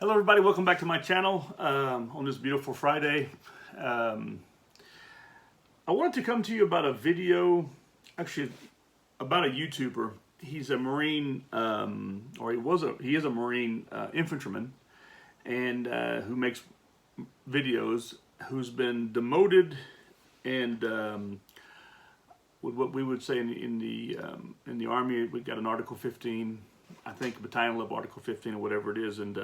Hello everybody, welcome back to my channel on this beautiful Friday. I wanted to come to you about a video, actually about a YouTuber. He's a Marine, he is a Marine infantryman, and who makes videos, who's been demoted and what we would say in the Army, we got an Article 15, I think battalion level Article 15 or whatever it is, and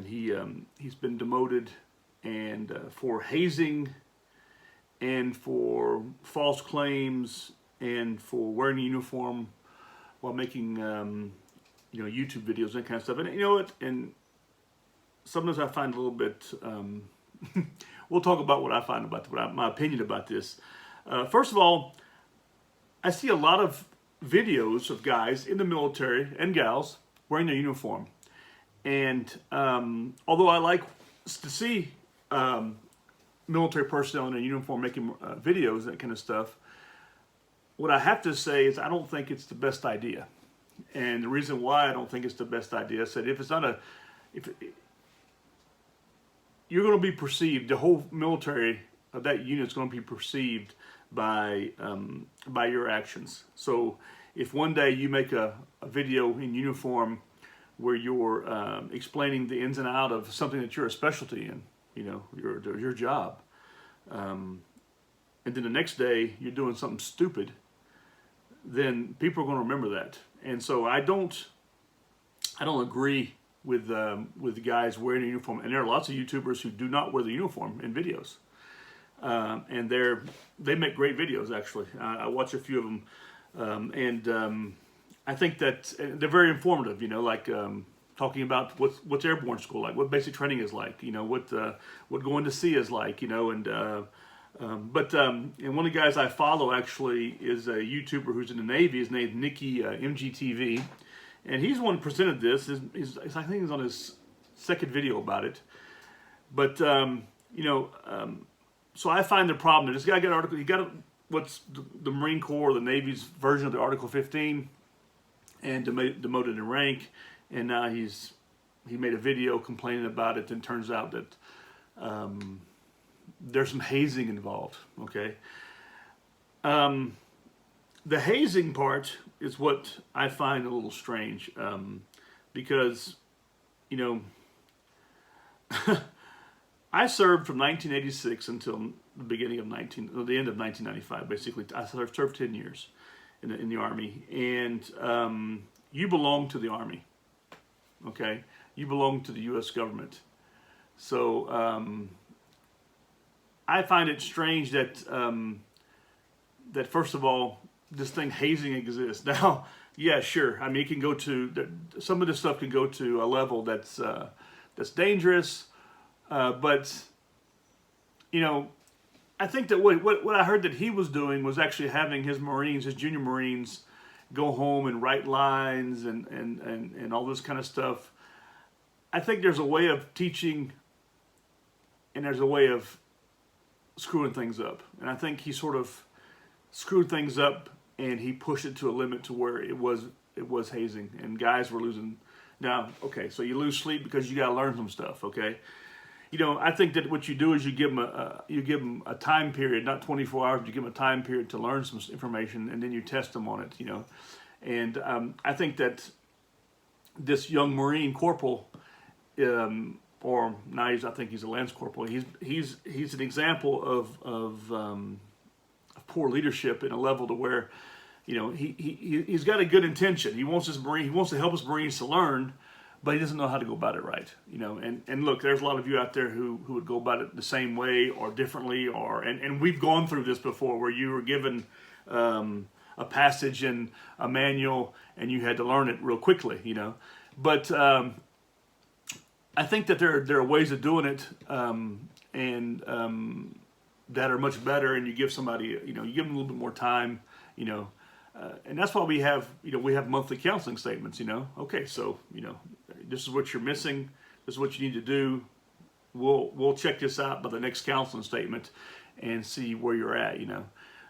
he's been demoted and for hazing and for false claims and for wearing a uniform while making YouTube videos and that kind of stuff. And you know what? And sometimes I find a little bit. We'll talk about what I find about my opinion about this. First of all, I see a lot of videos of guys in the military and gals wearing their uniform. And although I like to see military personnel in a uniform making videos, that kind of stuff, what I have to say is I don't think it's the best idea. And the reason why I don't think it's the best idea, I said, you're going to be perceived, the whole military of that unit is going to be perceived by your actions. So if one day you make a video in uniform where you're explaining the ins and outs of something that you're a specialty in, your job, and then the next day you're doing something stupid, then people are going to remember that. And so I don't agree with the guys wearing a uniform. And there are lots of YouTubers who do not wear the uniform in videos, and they make great videos. Actually, I watch a few of them, and I think that they're very informative, like talking about what's airborne school like, what basic training is like, what going to sea is like, and one of the guys I follow actually is a YouTuber who's in the Navy. His name's Nicky MGTV, and he's the one who presented this. I think he's on his second video about it, but so I find the problem that this guy got an article. He got what's the Marine Corps, the Navy's version of the Article 15. And demoted in rank, and now he made a video complaining about it, and turns out that there's some hazing involved. Okay, the hazing part is what I find a little strange, because I served from 1986 until the end of 1995. Basically, I served 10 years. In the Army, and you belong to the Army, okay? You belong to the U.S. government. So I find it strange that that first of all, this thing hazing exists. Now, yeah, sure. I mean, it can go to some of this stuff can go to a level that's dangerous, but I think that what I heard that he was doing was actually having his junior Marines, go home and write lines and all this kind of stuff. I think there's a way of teaching, and there's a way of screwing things up. And I think he sort of screwed things up, and he pushed it to a limit to where it was hazing, and guys were losing. Now, okay, so you lose sleep because you got to learn some stuff, okay? I think that what you do is you give them a time period, not 24 hours. You give them a time period to learn some information, and then you test them on it. And I think that this young Marine corporal, or now I think he's a Lance Corporal. He's an example of poor leadership in a level to where, he's got a good intention. He wants to help his Marines to learn, but he doesn't know how to go about it right, And look, there's a lot of you out there who would go about it the same way or differently, and we've gone through this before, where you were given a passage and a manual, and you had to learn it real quickly, But I think that there are ways of doing it, and that are much better, and you give somebody, you give them a little bit more time, and that's why we have monthly counseling statements. Okay, so this is what you're missing. This is what you need to do. We'll check this out by the next counseling statement and see where you're at.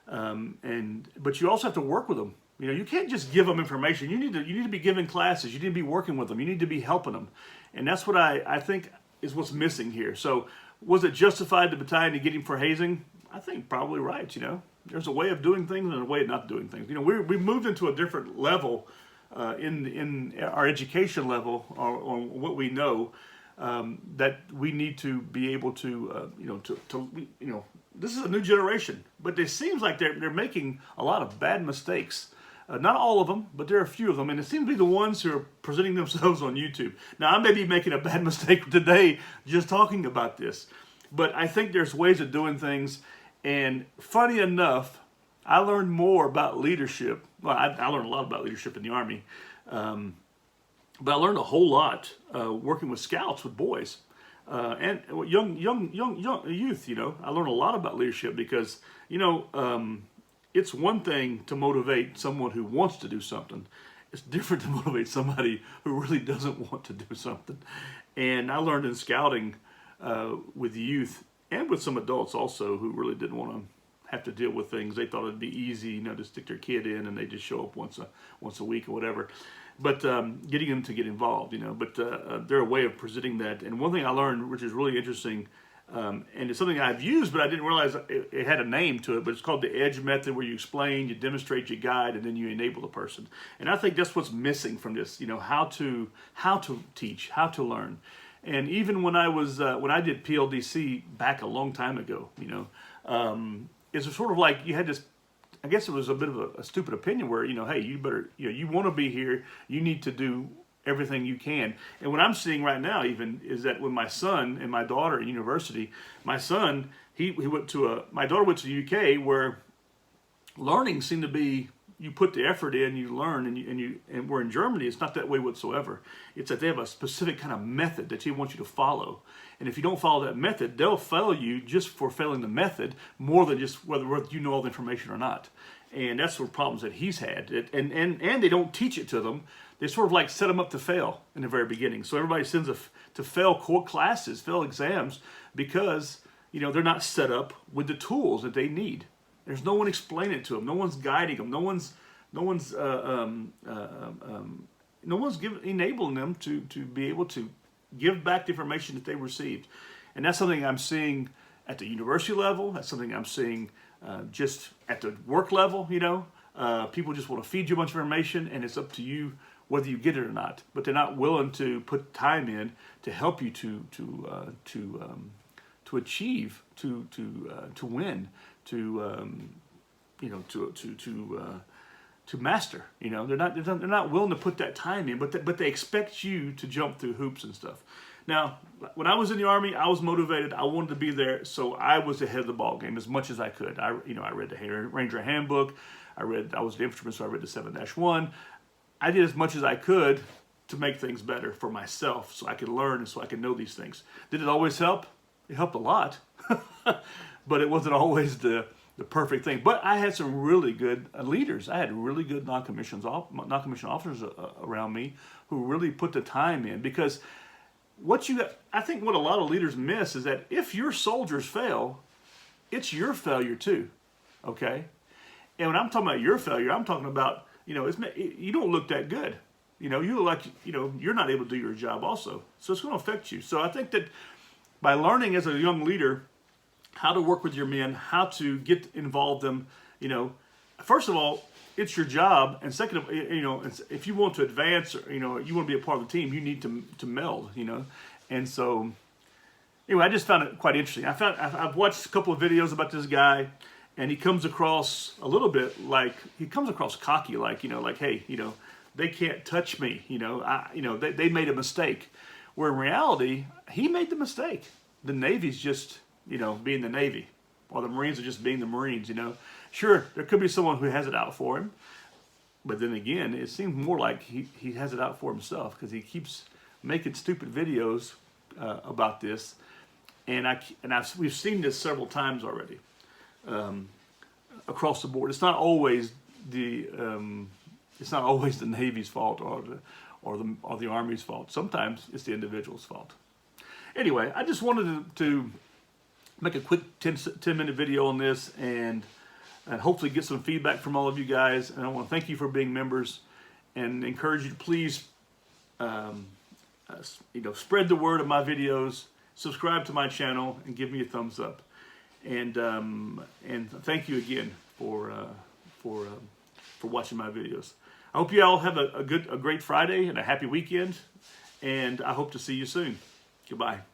But you also have to work with them. You know, you can't just give them information. You need to be giving classes. You need to be working with them. You need to be helping them. And that's what I think is what's missing here. So was it justified the battalion to get him for hazing? I think probably right, you know. There's a way of doing things and a way of not doing things. You know, we moved into a different level in our education level on what we know, that we need to be able to, this is a new generation, but it seems like they're making a lot of bad mistakes. Not all of them, but there are a few of them, and it seems to be the ones who are presenting themselves on YouTube. Now, I may be making a bad mistake today just talking about this, but I think there's ways of doing things, and funny enough, I learned more about leadership. Well, I learned a lot about leadership in the Army, but I learned a whole lot working with scouts, with boys, and young youth. You know, I learned a lot about leadership because, it's one thing to motivate someone who wants to do something. It's different to motivate somebody who really doesn't want to do something. And I learned in scouting with youth and with some adults also who really didn't want to have to deal with things. They thought it'd be easy, to stick their kid in and they just show up once a week or whatever. But getting them to get involved, But they're a way of presenting that. And one thing I learned, which is really interesting, and it's something I've used, but I didn't realize it had a name to it, but it's called the EDGE method, where you explain, you demonstrate, you guide, and then you enable the person. And I think that's what's missing from this, how to teach, how to learn. And even when I did PLDC back a long time ago, it's sort of like you had this, I guess it was a bit of a stupid opinion where, hey, you better, you want to be here, you need to do everything you can. And what I'm seeing right now even is that with my son and my daughter at university, my son, my daughter went to the UK, where learning seemed to be, you put the effort in, you learn, and we're in Germany, it's not that way whatsoever. It's that they have a specific kind of method that they want you to follow. And if you don't follow that method, they'll fail you just for failing the method more than just whether you know all the information or not. And that's the problems that he's had. And they don't teach it to them. They sort of like set them up to fail in the very beginning. So everybody sends to fail core classes, fail exams, because they're not set up with the tools that they need. There's no one explaining it to them. No one's guiding them. No one's enabling them to be able to give back the information that they received. And that's something I'm seeing at the university level. That's something I'm seeing just at the work level. People just want to feed you a bunch of information, and it's up to you whether you get it or not. But they're not willing to put time in to help you to achieve, to win, to master. They're not willing to put that time in, but they expect you to jump through hoops and stuff. Now, when I was in the Army, I was motivated. I wanted to be there, so I was ahead of the ball game as much as I could. I read the Ranger Handbook. I was the infantryman, so I read the 7-1. I did as much as I could to make things better for myself, so I could learn and so I could know these things. Did it always help? It helped a lot, but it wasn't always the perfect thing. But I had some really good leaders. I had really good non-commissioned officers around me who really put the time in, because I think what a lot of leaders miss is that if your soldiers fail, it's your failure too, okay? And when I'm talking about your failure, I'm talking about, you don't look that good. You look like, you're not able to do your job also. So it's going to affect you. So I think that by learning as a young leader how to work with your men, how to get involved them, first of all, it's your job. And second of all, if you want to advance, or, you want to be a part of the team, you need to meld, And so, anyway, I just found it quite interesting. I've watched a couple of videos about this guy, and he comes across a little bit like, cocky, like, hey, they can't touch me, they made a mistake. Where in reality, he made the mistake. The Navy's just, being the Navy, or the Marines are just being the Marines, Sure, there could be someone who has it out for him, but then again, it seems more like he has it out for himself, because he keeps making stupid videos about this, and we've seen this several times already. Across the board, it's not always the Navy's fault or the Army's fault. Sometimes it's the individual's fault. Anyway, I just wanted to make a quick 10-minute video on this, and and hopefully get some feedback from all of you guys. And I want to thank you for being members, and encourage you to please, spread the word of my videos, subscribe to my channel, and give me a thumbs up. And thank you again for watching my videos. I hope you all have a great Friday and a happy weekend, and I hope to see you soon. Goodbye.